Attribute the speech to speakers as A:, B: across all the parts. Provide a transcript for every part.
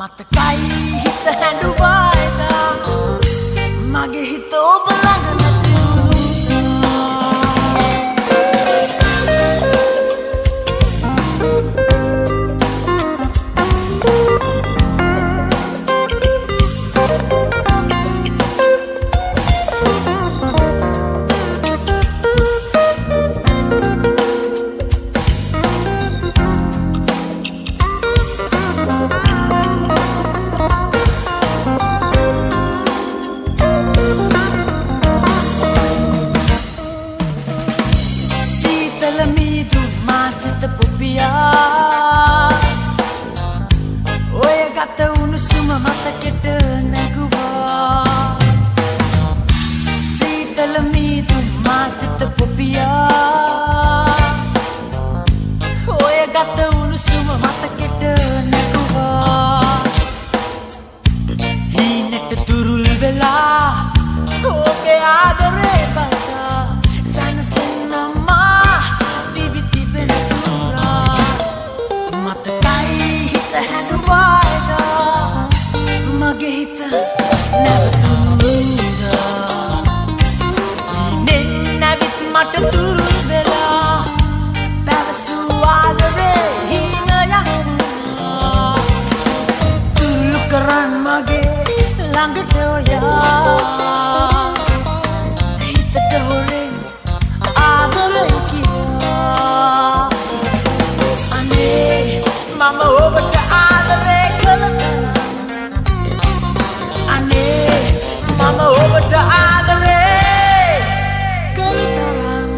A: මතකයි හිත හැඬුවායදා මගේ හිත ඔබ ළඟ නැති ඔය ගත උණුසුම මතකෙට නැගුවා සීතල මීදු මා සිත පොපියා ඔය ගත උණුසුම මතකෙට නැගුවා හීනට දුරුල් වෙලා ඔබේ ආදරේ බලලා සනසන්නම්මා දිවි තිබෙන මගේ හිත නැවතුණුදා ඉනෙන් නැවිත් මට දුරුල් වෙලා පැවසූ ආදරේ හීනයක් වුණා තුරු කරන් මගේ ළඟට ඔයා හිතට හොරෙන් ආදරේ කියා අනේ මම ඔබට ආදරේ කළා මම ඔබට ආදරේ කළ තරම්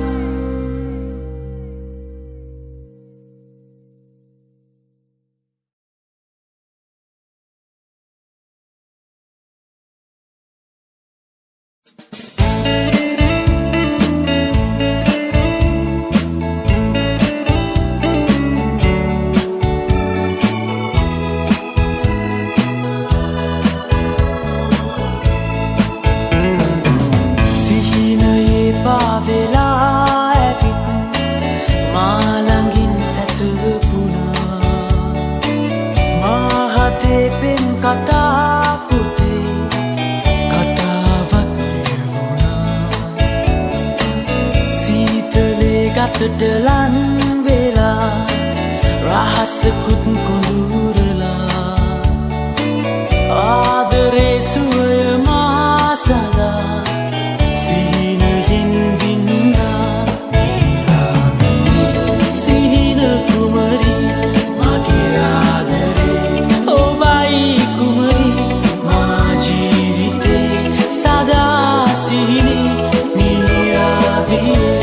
A: ලන් වෙලා රහසකුත් කුඳුරලා ආදරේ සුවය මා සදා සිහිනයෙන් වින්දා සිහින කුමරි මගේ ආදරේ ඔබයි කුමරි මා ජීවිතේ සදා සිහිනේ නිරාවේ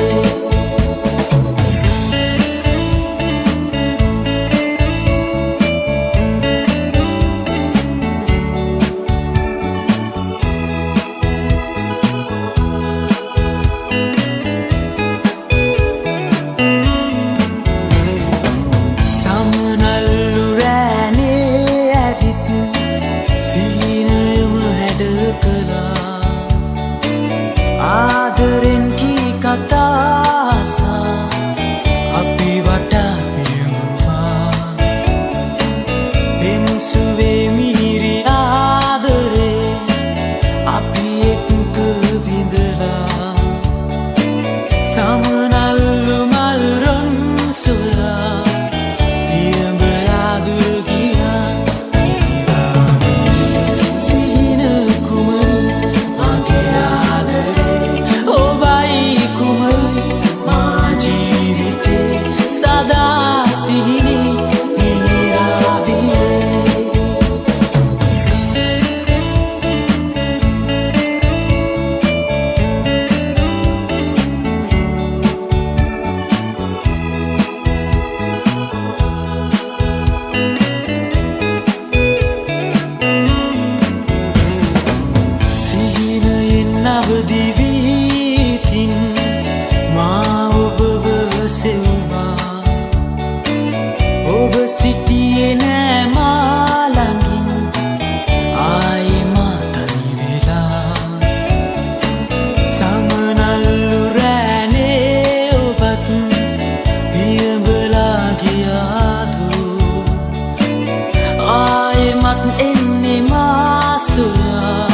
A: එන්නේ මා සොයා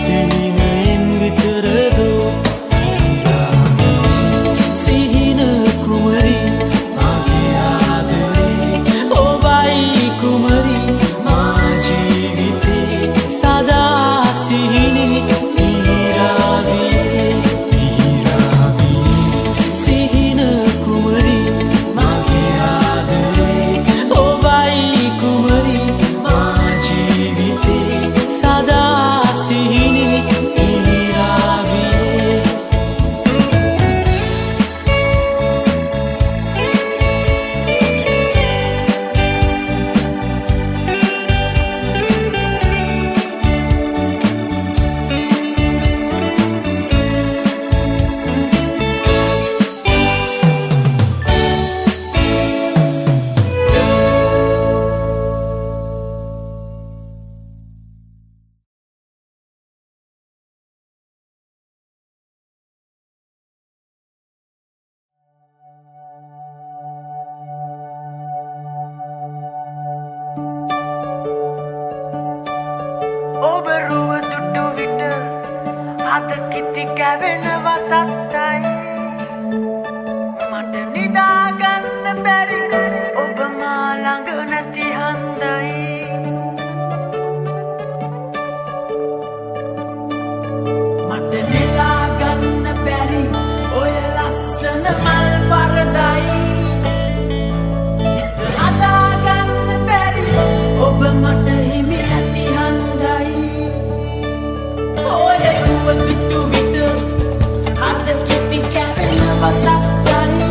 A: සිහිනයෙන් විතරදෝ සිහින කුමරි මගේ ආදරේ ඔබයි කුමරි මා ජීවිතේ සදා සිහිනි පිරාවේ සිහින කුමරි මගේ ආදරේ ඔබයි කුමරි මා ජීවිතේ සදා සිහිනි පිරාවේ ඔබ රුව දුටු විට අත කිති කැවෙනවා සත්තයි මට නිදාගන්න බැරි ඔබ මා ළඟ නැති හන්දයි මට නෙලාගන්න බැරි ඔය ලස්සන මල් පරදයි හිත හදාගන්න බැරි ඔබ මට හිමි නැති හන්දයි ඔය රුව දුටු විට අත කිති කැවෙනවා සත්තයි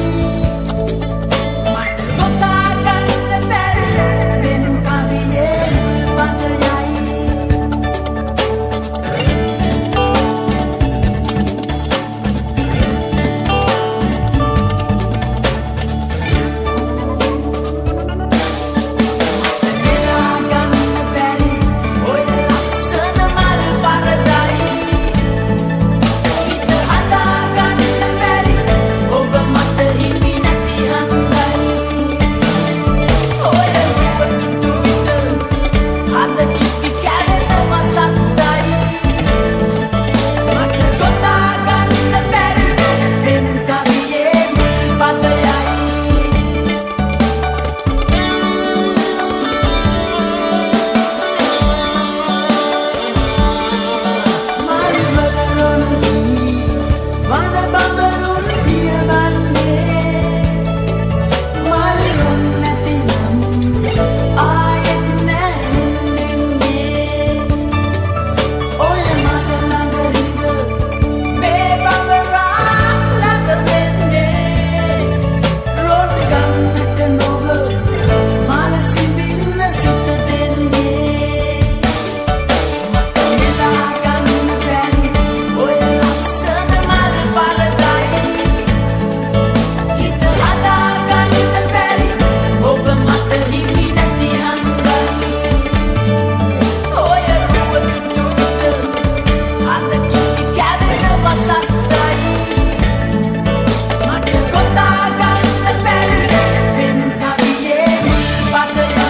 A: මට ගොතාගන්න බැරි වෙන කවියේ පදයයි නෙලාගන්න බැරි ඔය ලස්සන මල් පරදයි හිත හදාගන්න බැරි ඔබ මට හිමි නැති හන්දයි ඔය රුව දුටු විට අත කිති කැවෙනවා සත්තයි මට ගොතාගන්න බැරි වෙන කවියේ පදයයි මල්වලරුන් වන බඹරුන් පියවන්නේ මල්රුන් නැතිනම් ආයෙත් නැන්නෙන්නේ ඔය මට ළඟ හිඟ මේ බඹරා ළඟ වෙන්නේ රොන් ගන්නට නොව මන සිඹින්න සිත දෙන්නේ නෙලාගන්න බැරි ඔය ලස්සන මල් පරදයි හිත හදාගන්න බැරි ඔබ මට හිමි නැති හන්දයි ඔය රුව දුටු විට අත කිති කැවෙනවා සත්තයි මට ගොතාගන්න බැරි වෙන කවියේ පදයයි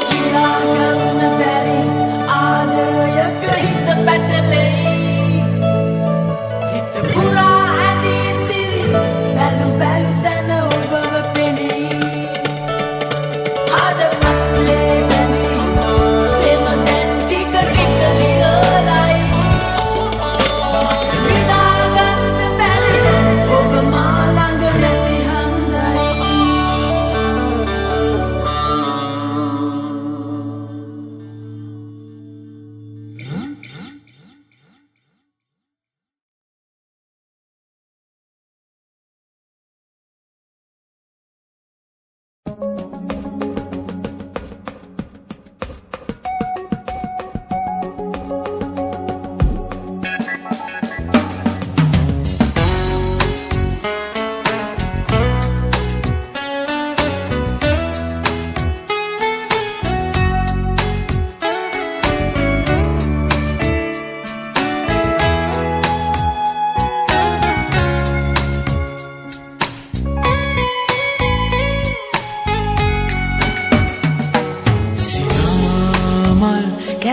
A: කියාගන්න බැරි ආදරයක හිත පැටලෙයි හිත පුරා ඇදී සිරි බැලු බැලු තැන ඔබව පෙනෙයි හදවත්ලේ බැඳි පෙම දැන් ටික ටික ලියලයි නිදාගන්න බැරි ඔබ මා ළඟ නැති හන්දයි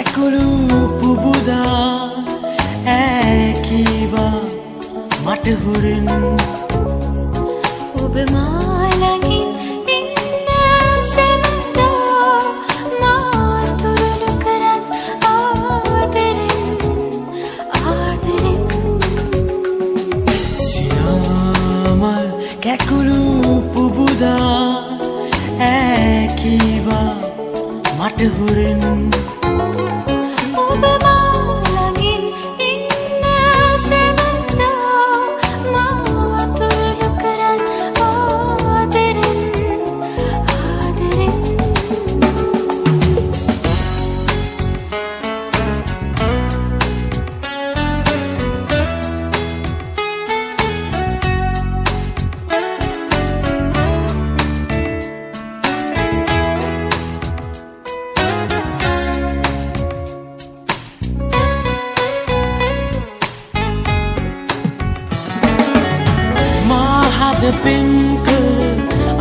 A: කැකුළු පුබුදා ඈකීවා මට හුරෙන්
B: ඔබ මා ළඟින් ඉන්න සැමදා මා තුරුළු කරත් ආදරෙන්
A: සියාමල් කැකුළු පුබුදා ඈකීවා මට හුරෙන්
B: ඔබ මා ළඟින් ඉන්න සැමදා මා තුරුළු කරත් ආදරෙන්
A: මාහද පෙන්කර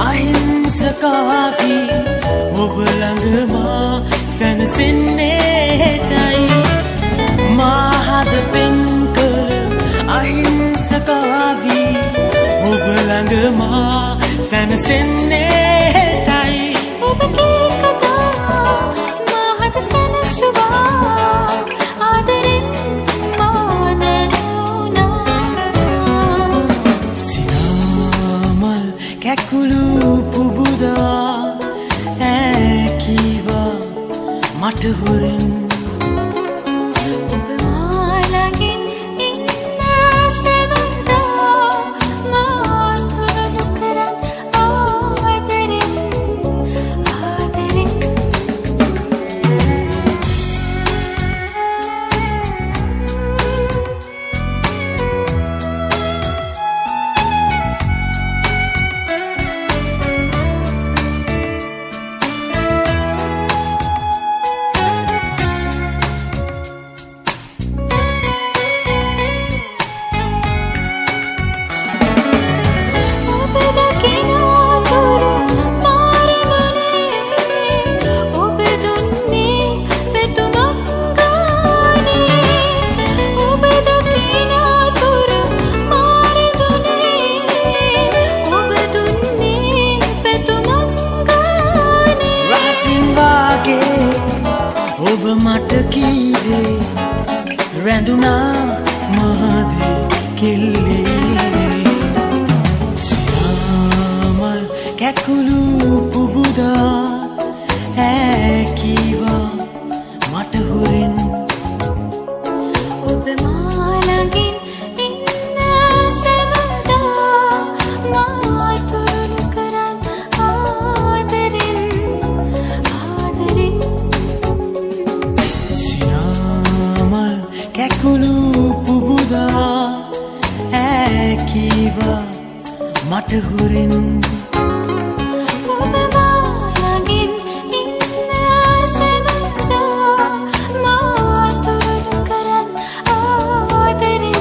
A: අහිංසකාවි ඔබ ළඟ මා සැනසෙන්නේටයි මාහද පෙන්කර අහිංසකාවි ඔබ ළඟ මා සැනසෙන්නේටයි
B: ඔබගේ කතා මාහට සැනසුවා ආදරෙන් මා නැනුණා
A: සියාමල් කැකුළු පුබුදා ඈකීවා මට හුරෙන්
B: ඔබ මා ළඟින් ඉන්න සැමදා මා තුරුළු කරත් ආදරෙන් ඔබ දකිනා තුරු මාරදුනේ ඔබ දුන්නේ පෙතුමක් ගානේ ඔබ දකිනා තුරු මාරදුනේ ඔබ දුන්නේ පෙතුමක් ගානේ
A: රහසින් වාගේ ඔබ මට කීදේ රැඳුනා මහදේ කෙල්ලේ සියාමල් කැකුළු පුබුදා ඈකීවා මට හුරෙන්
B: ඔබ මා ළඟින් ඉන්න සැමදා මා තුරුළු කරත් ආදරෙන්
A: සියාමල් කැකුළු පුබුදා ඈකීවා මට හුරෙන්
B: ඔබ මා ළඟින් ඉන්න සැමදා මා තුරුළු කරත් ආදරෙන්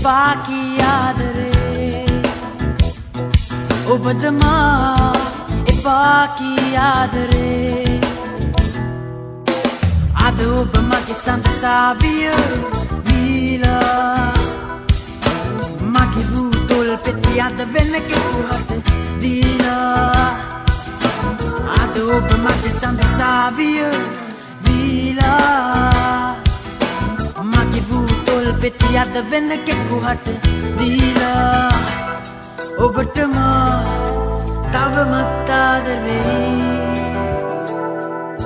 A: बाकी याद रे ओ बदमा ए बाकी याद रे आदो बमा के संत Savio vila maki vutul petiada venne che puhat dila आदो बमा के संत Savio vila maki vutul petiada venne che puhat dila ඔබටම තව මත්තා ආදරේ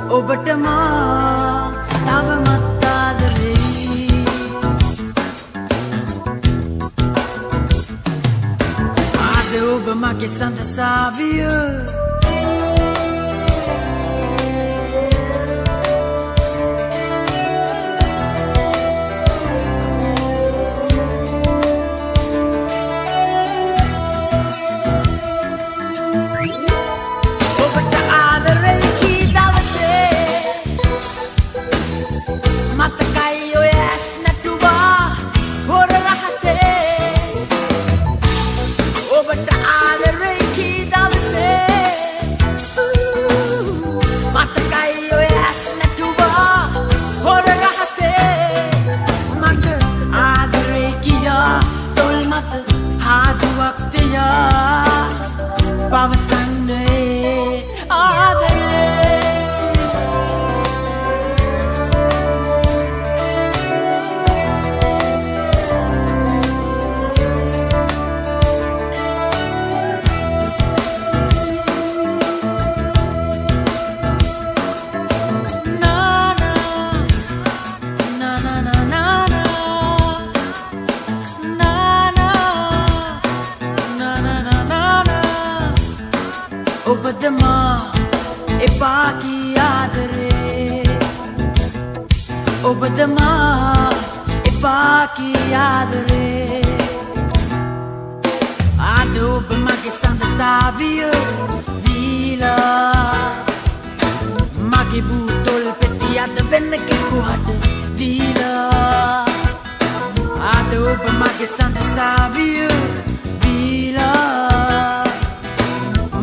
A: ඔබට මා තවමත් ආදරේ ආද ඔබ මගේ සඳසාවිය ඔබද මා එපා කී ආදරේ ආද ඔබ මගේ සඳසාවිය දීලා මගේ වූතොල් පෙති අද වෙන්න කෙකුහට දීලා ආද ඔබ මගේ සඳසාවිය දීලා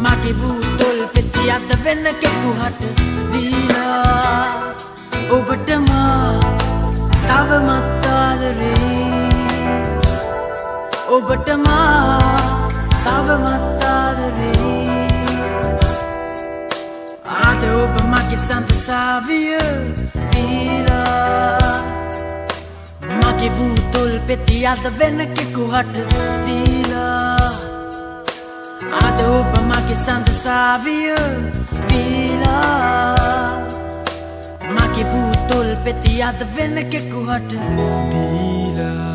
A: මගේ වූතොල් පෙති අද වෙන්න කෙකුහට දීලා ඔබට මා තවමත් ආදරේ ඔබට මා තවමත් ආදරේ ආද ඔබ මගේ සඳසාවිය දීලා මගේ වූතොල් පෙති අද වෙන කෙකුහට දීලා ආද ඔබ මගේ සඳසාවිය දීලා මගේ වූතොල් පෙති අද වෙන කෙකුහට දීලා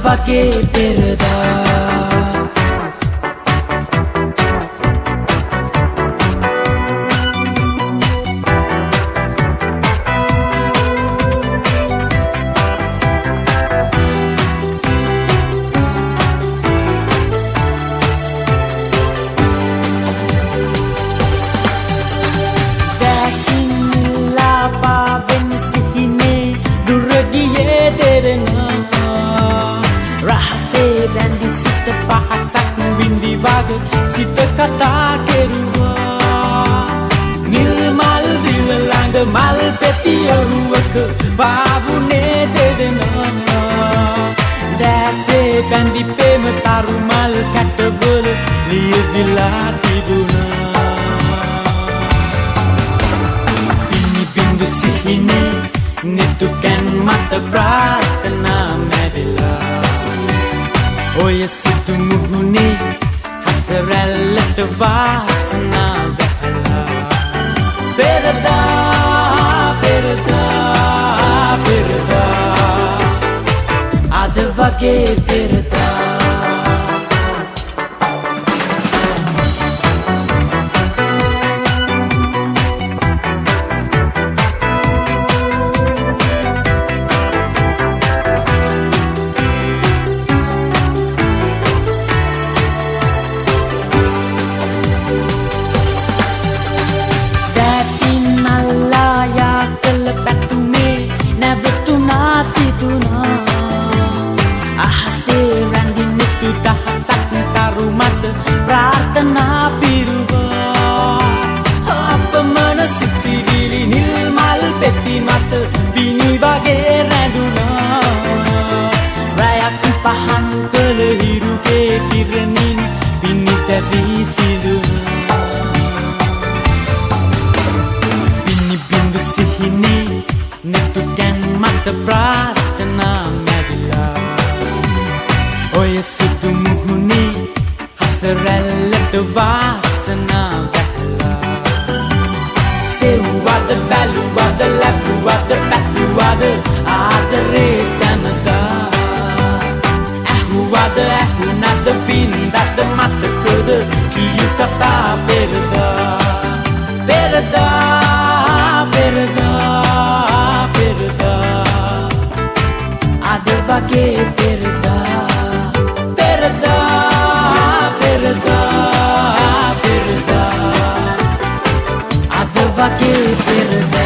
A: වගේ පෙරදා සිත කතා කෙරුවා නිල් මල් දිව ළඟ මල් පෙති ඔරුවක බාවුනේ දෙදෙනා දැසේ බැඳි පෙම තරු මල් කැටවල ලියවිලා තිබුණා පිනි බින්දු සිහිනේ නෙතුකන් මත ප්‍රාර්ථනා මැදිලා ඔය සිතු මුහුණේ රැල්ලට වාසනා බැහැලා පෙරදා පෙරදා පෙරදා අද වගේ පෙරදා ප්‍රාර්ථනා මැදිලා ඔය සුදු මුහුණේ හසරැල්ලට වාසනා බැහැලා සෙව්වද බැලුවද ලැබුවද පැතුවද ආදරේ සැනදා ඇහුවද ඇහුනද පින්දද මතකද කියු කතා පෙරදා පෙරදා පෙරදා පෙරදා අද වගේ පෙරදා පෙරදා පෙරදා පෙරදා අද වගේ පෙරදා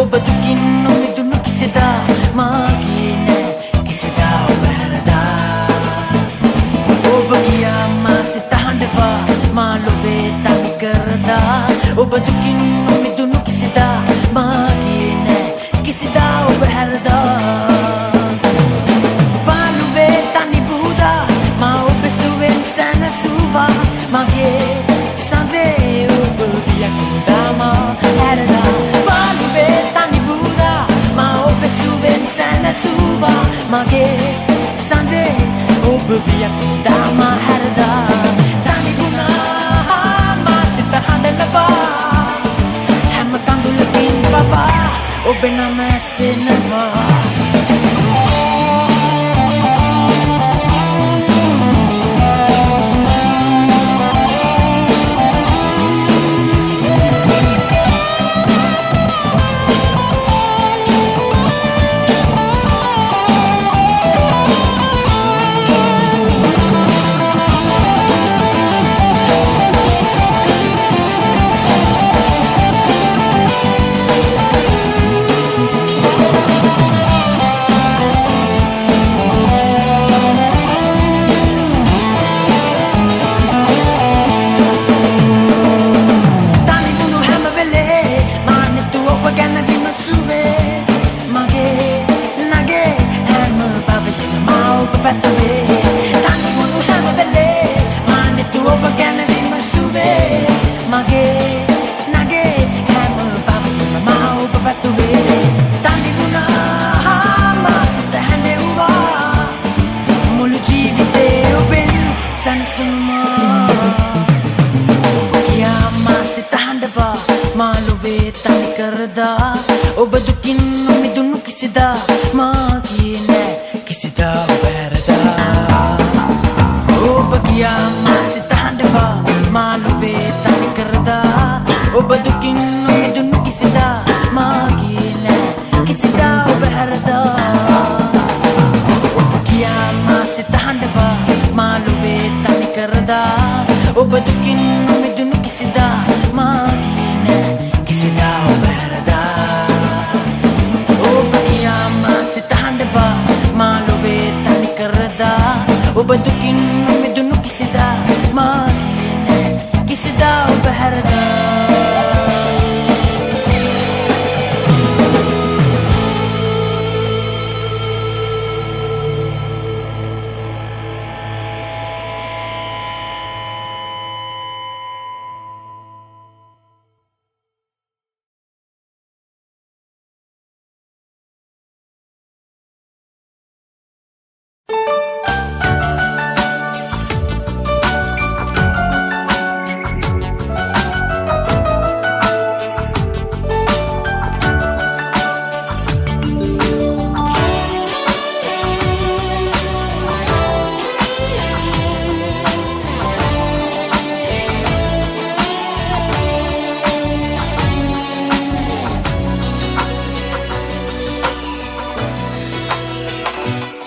A: ඔබ දුකින් නොමිදුණු කිසිදා මාගේ නෑ කිසිදා ඔබ හැරදා ඔබ ගියා මා සිත හඬවා මා ලොවේ තනි කරදා ඔබ දුකින් නොමිදුණු කිසිදා මාගේ නෑ කිසිදා ඔබ හැරදා පාළුවේ තනි බුදා මා ඔබ සුවෙන් සැනසුවා මගේ සඳේ ඔබ වියකුදා මා හැරදා සැනසුවා මගේ සඳේ ඔබ වියකුදා මා හැරදා තනි වුණා මා සිත හඬනවා හැම කඳුලකින් පවා ඔබ නම ඇසෙනවා ඔබ පැතුවේ තනි වුණු හැම වෙලේ මානෙතු ඔබ ගැන විමසුවේ මගේ නගේ හැම පවතිම මා ඔබ පැතුවේ තනි වුණා මා සිත හැඬෙව්වා මුළු ජීවිතේ ඔබෙන් සනසුමා කියා මා සිත හඬවා මා ලොවේ තනි කරදා ඔබ දුකින් මිදුණු කිසිදා මා කියේ නෑ කිසිදා ඔබ හැරදා ඔබ කියා මා සිත හඬවා මා ලොවේ තනි කරදා ඔබ දුකින් මිදුණු කිසිදා මා කියේ නෑ කිසිදා ඔබ හැරදා ඔබ කියා මා සිත හඬවා මා ලොවේ තනි කරදා ඔබ දුකින් මිදුණු කිසිදා මා කියේ නෑ කිසිදා ඔබ හැරදා ඔබ කියා මා සිත හඬවා මා ලොවේ තනි කරදා ඔබ දුකින් මිදුණු කිසිදා මා කියේ නෑ කිසිදා ඔබ හැරදා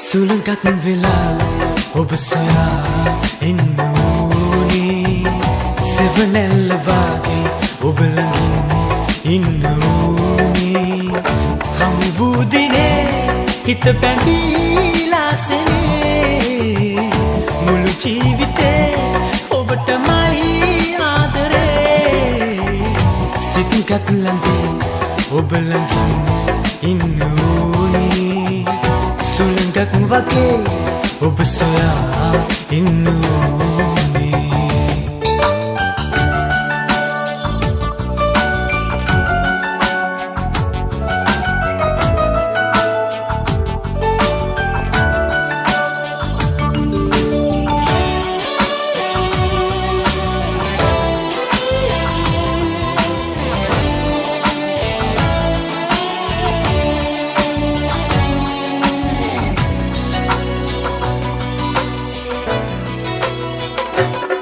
A: සුළඟක් වෙලා ඔබ සොයා ඉන්න ඕනේ සෙවණැල්ල වගේ ඔබ ළඟින් ඉන්න ඕනේ හමු වූ දිනේ හිත බැඳීලා සෙනේ මුළු ජීවිතේ ඔබටමයි ආදරේ සිතක් ළඟේ ඔබ ළඟින් ඉන්න ඕනේ සුළඟක් වගේ ඔබ සොයා ඉන්න ඕනේ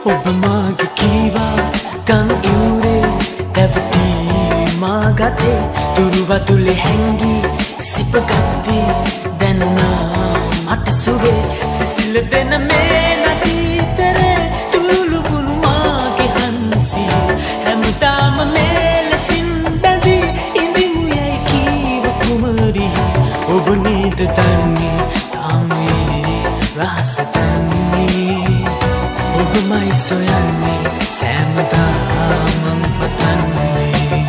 A: ඔබ මාගේ කීවා ගම් ඉවුරේ දැවටී මා ගතේ තුරුවතුලේ හැංගී සිපගත්තේ දැන්නා මට සුවේ සිසිල දෙන මේ නදීතරේ තුළුගුණු මාගේ හන්සිය හැමදාම මේ ලෙසින් බැඳී ඉඳිමු යයි කීව කුමරි ඔබ නේද දන්නේ තාමේ රහස දන්නේ ඔබමයි සොයන්නේ සෑමදා මං පතන්නේ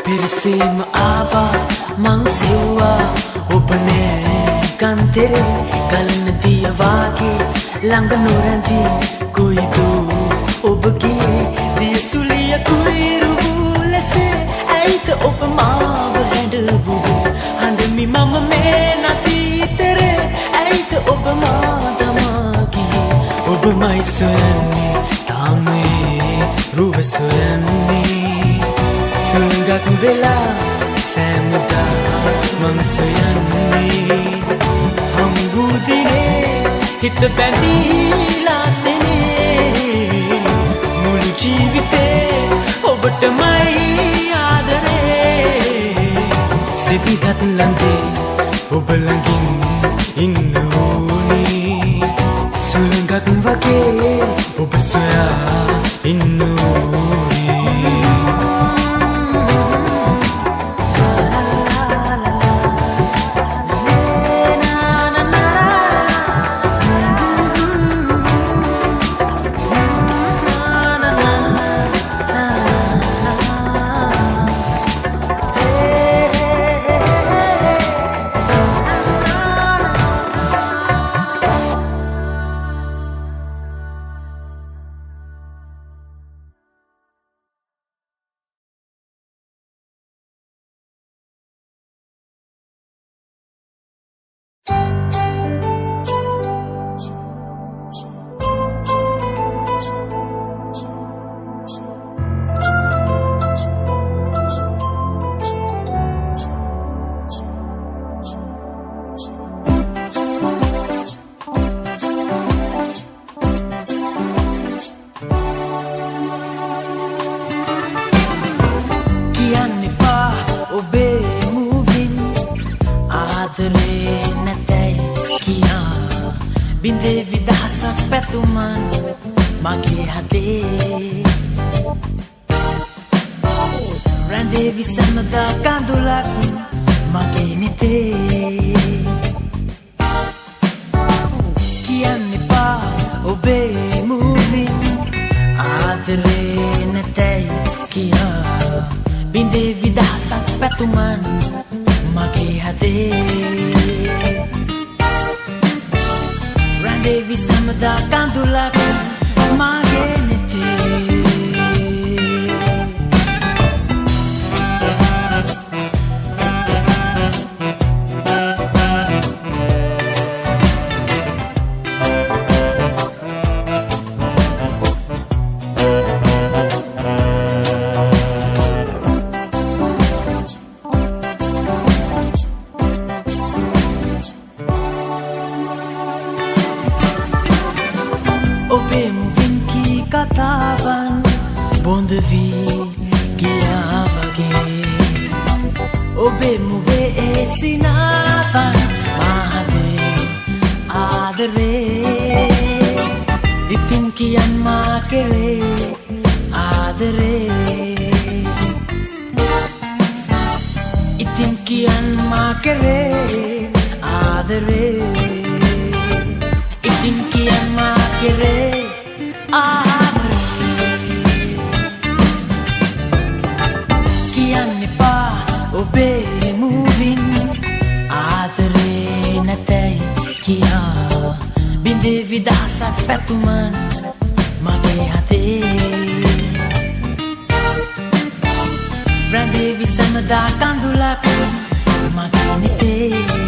A: පෙරසේම ආවා මං සෙව්වා ඔබ නෑ කන්තරේ ගලන දිය වාගේ ළඟ නොරැඳී කොයිදෝ ඔබ ගියේ දියසුලිය කුයිරු ලෙසේ ඇයිද ඔබ මාව හැඬවුවේ හඬමි මම මේ නදීතරේ ඇයිද ඔබ මා දමා ගියේ ඔබමයි සොයන්නේ තාමේ රුව සොයන්නේ සුළඟක් වෙලා සෑමදා මං සොයන්නේ හමු වූ දිනේ හිත බැඳීලා සෙනේ මුළු ජීවිතේ ඔබටමයි ආදරේ සිතක් ළඟේ ඔබ ළඟින් ඉන්න ඕනේ විදහසක් පැතුමන් මගේ හදේ රැඳේ විසමදා කඳුලක් මගේ නිතේ කියන්න එපා ඔබේ මුවින් ආදරේ නැතැයි කියා බිඳේ විදහසක් පැතුමන් මගේ හදේ රැඳේ විසමදා කඳුලක් මගේ නිතේ ඔබේ මුවින් කී කතාවන් බොඳ වී ගියා වගේ ඔබේ මුවේ ඒ සිනාවන් මහදේ ආදරේ ඉතින් කියන් මා කෙරේ ආදරේ ඉතින් කියන් මා කෙරේ ආදරේ ඉතින් කියන් මා කෙරේ ආදරේ කියන්න එපා ඔබේ මුවින් ආදරේ නැතැයි කියා බිඳේ විදහසක් පැතුමන් මගේ හදේ රැඳේ විසමදා කඳුලක් මගේ නිතේ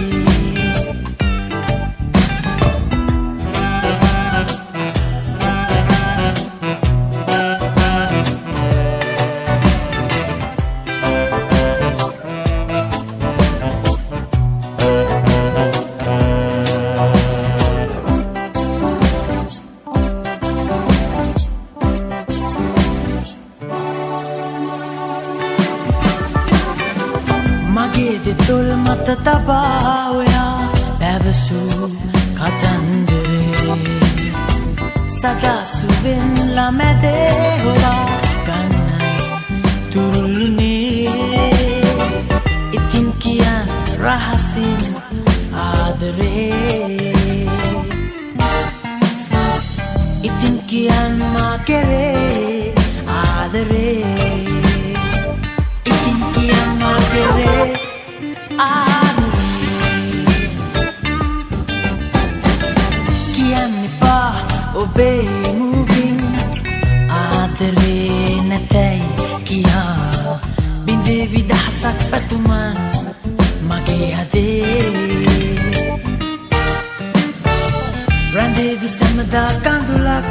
A: මගේ දෙතොල් මත තබා ඔයා පැවසූ කතන්දරේ සදාසුවෙන් ළමැදේ හොවා ගන්නයි තුරුළුනේ ඉතින් කියන් රහසින් ආදරේ ඉතින් කියන් මා කෙරේ ආදරේ ඉතින් කියන් මා කෙරේ කියන්න එපා ඔබේ මුවින් ආදරේ නැතැයි කියා බිඳේ විදහසක් පැතුමන් මගේ හදේ රැඳේ විසමදා කඳුලක්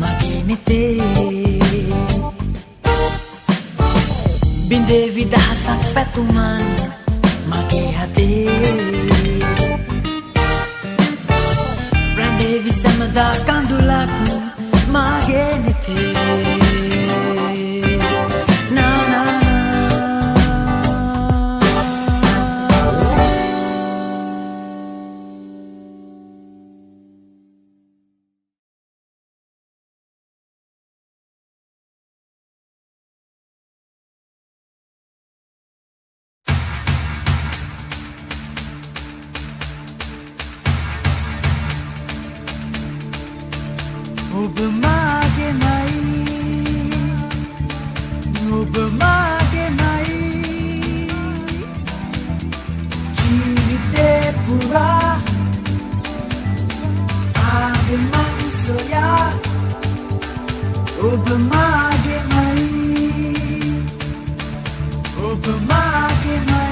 A: මගේ නිතේ බිඳේ විදහසක් පැතුමන් මගේ හදේ රැඳේ විසමදා කඳුලක් මගේ නිතේ ඔබ මාගේමයි ඔබ මාගේමයි ජීවිතේ පුරා ආගමන් සොයා ඔබ මාගේමයි ඔබ මාගේමයි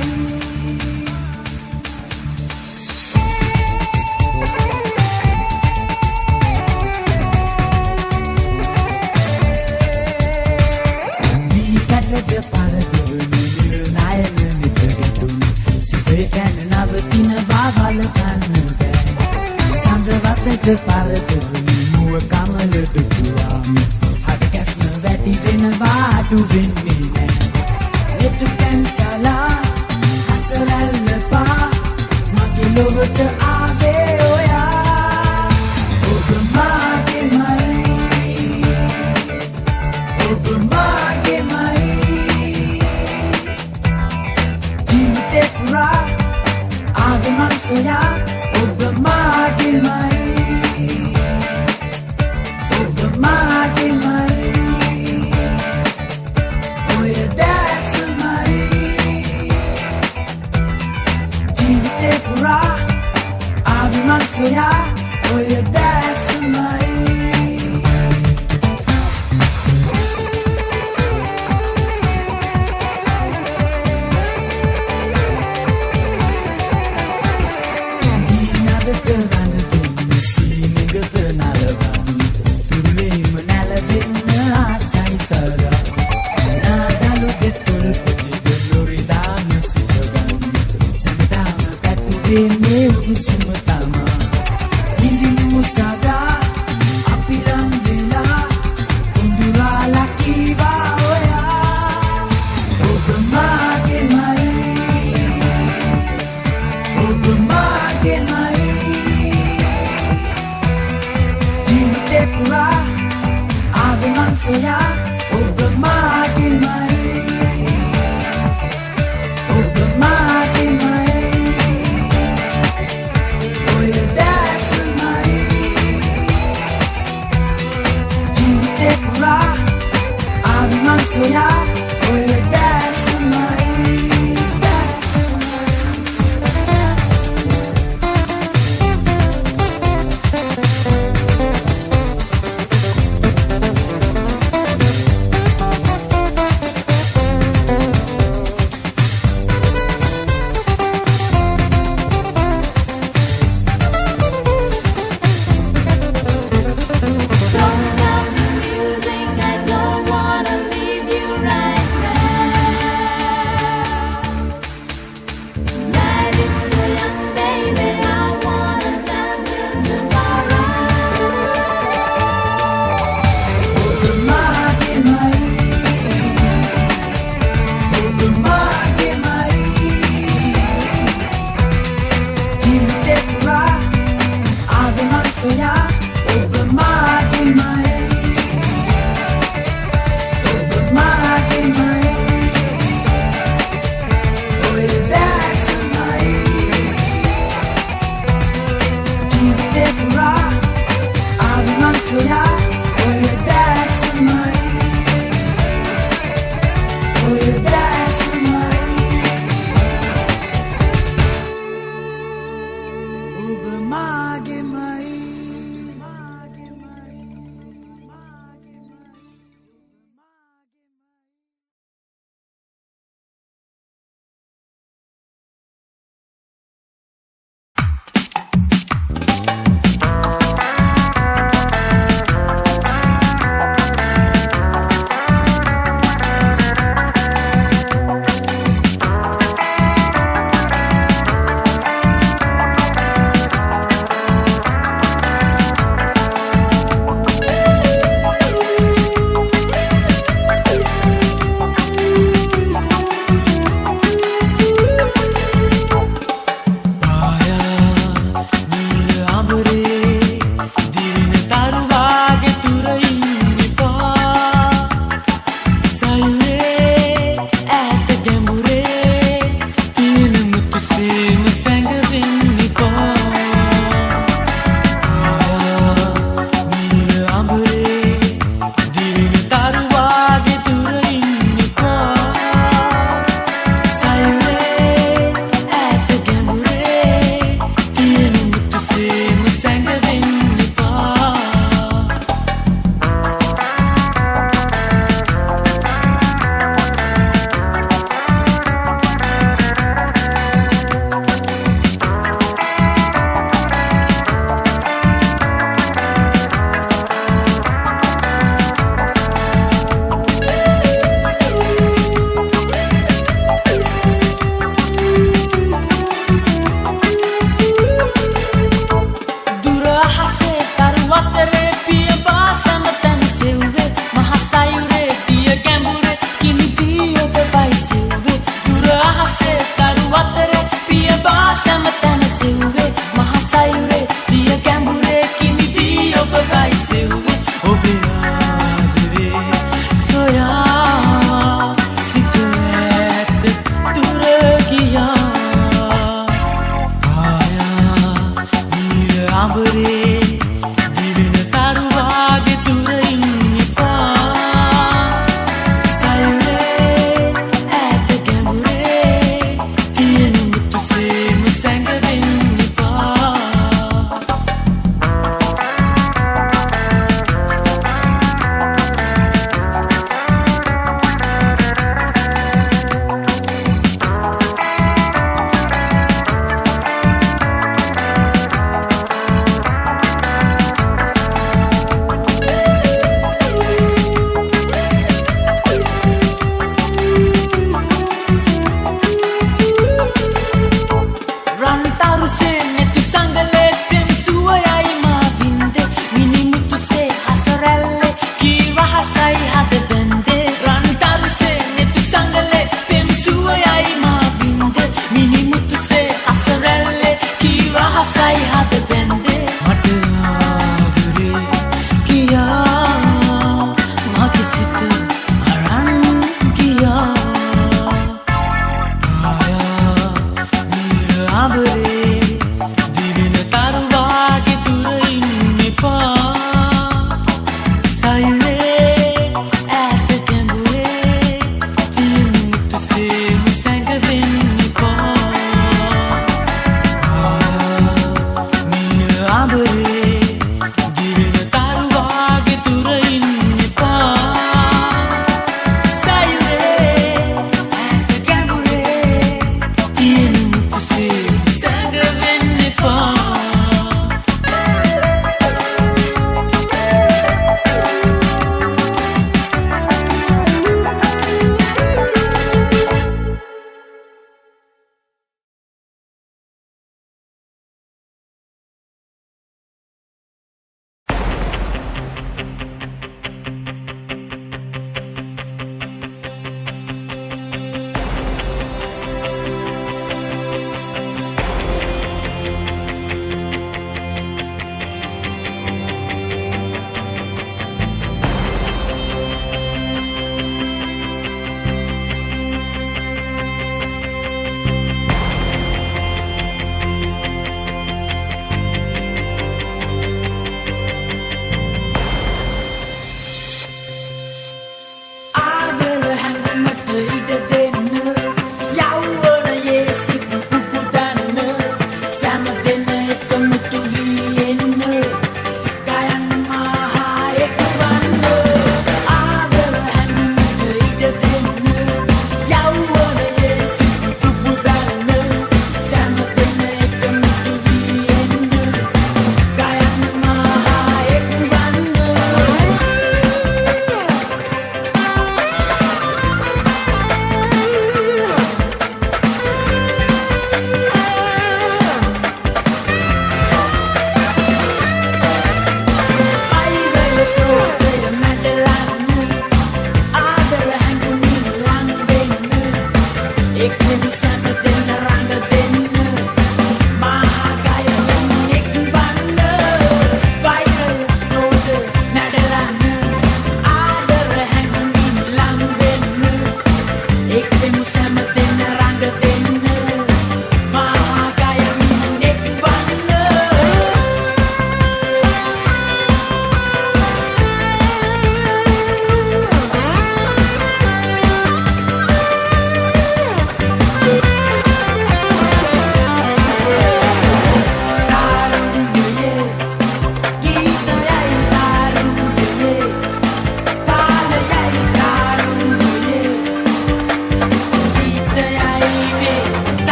A: the paradise, mua kamal de tuam. Had guess no that he didn't want to win me. Let to cancel, Hasal pa, Magilo to Ave, oh yeah. soya Oba magi mai Oba magi mai Oya that's mai Jivite pura Avi man soya Oya that's mai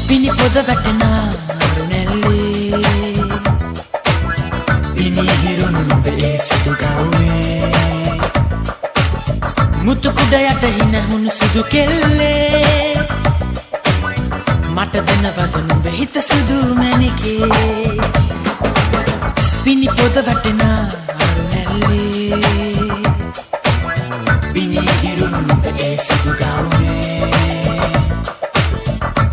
A: පිනි පොද වැටෙන අරුණැල්ලේ පිනි හිරුණු නුඹ ඒ සුදු ගවුමේ මුතු කුඩ යට හිනහුණු සුදු කෙල්ලේ මට දෙනවද නුඹ හිත සුදු මැණිකේ පිනි පොද වැටෙන අරුණැල්ලේ පිනි හිරුණු නුඹ ඒ සුදු ගවුමේ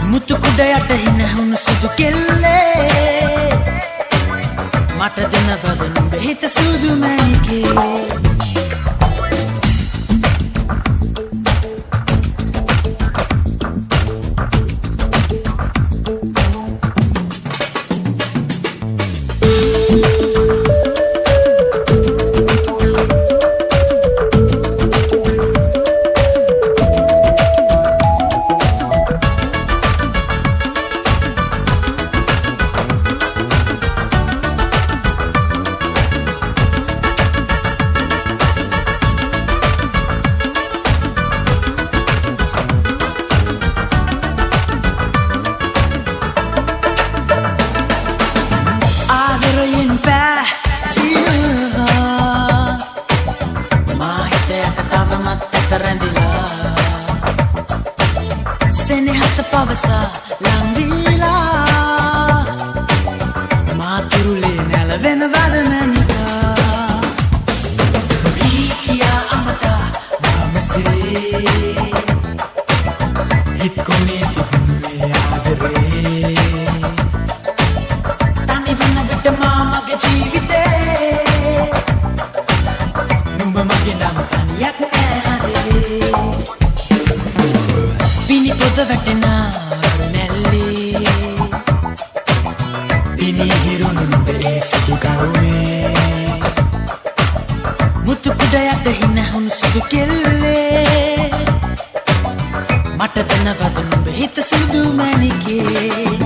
A: මුතු කුඩ යට හිනහුණු සුදු කෙල්ලේ මට දෙනවද නුඹ හිත සුදු මැණිකේ සෙනෙහස පවසා ලංවීලා මාතුරුලේ නැලවෙන වදමැනිකා වීකියා අමතා නාමසිරේ හිත් කොනේ තිබුණේ ආදරේ තනි වන විට මා මගේ ජීවිතේ නුඹ මගේ නම් තනියක් නෑ පිනි පොද වැටෙන අරුණැල්ලේ පිනි හිරුණු නුඹ ඒ සුදු ගවුමේ මුතු කුඩ යට හිනහුණු සුදු කෙල්ලේ මට දෙනවද නුඹ හිත සුදු මැණිකේ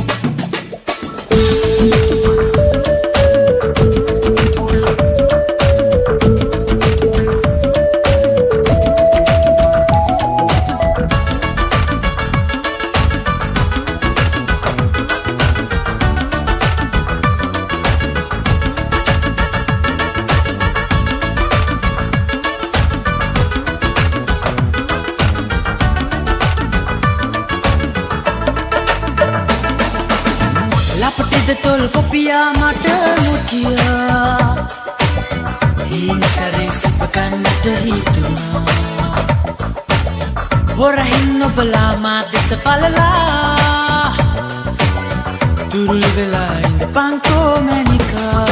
A: ලපටිද තොල් කොපියා මට මුකියා හිංසරේ සිප කන්නට හිතුනා හොරහින් නොබලා මා දෙස පලලා තුරුළු වෙලා ඉඳ පංකෝ මැණිකා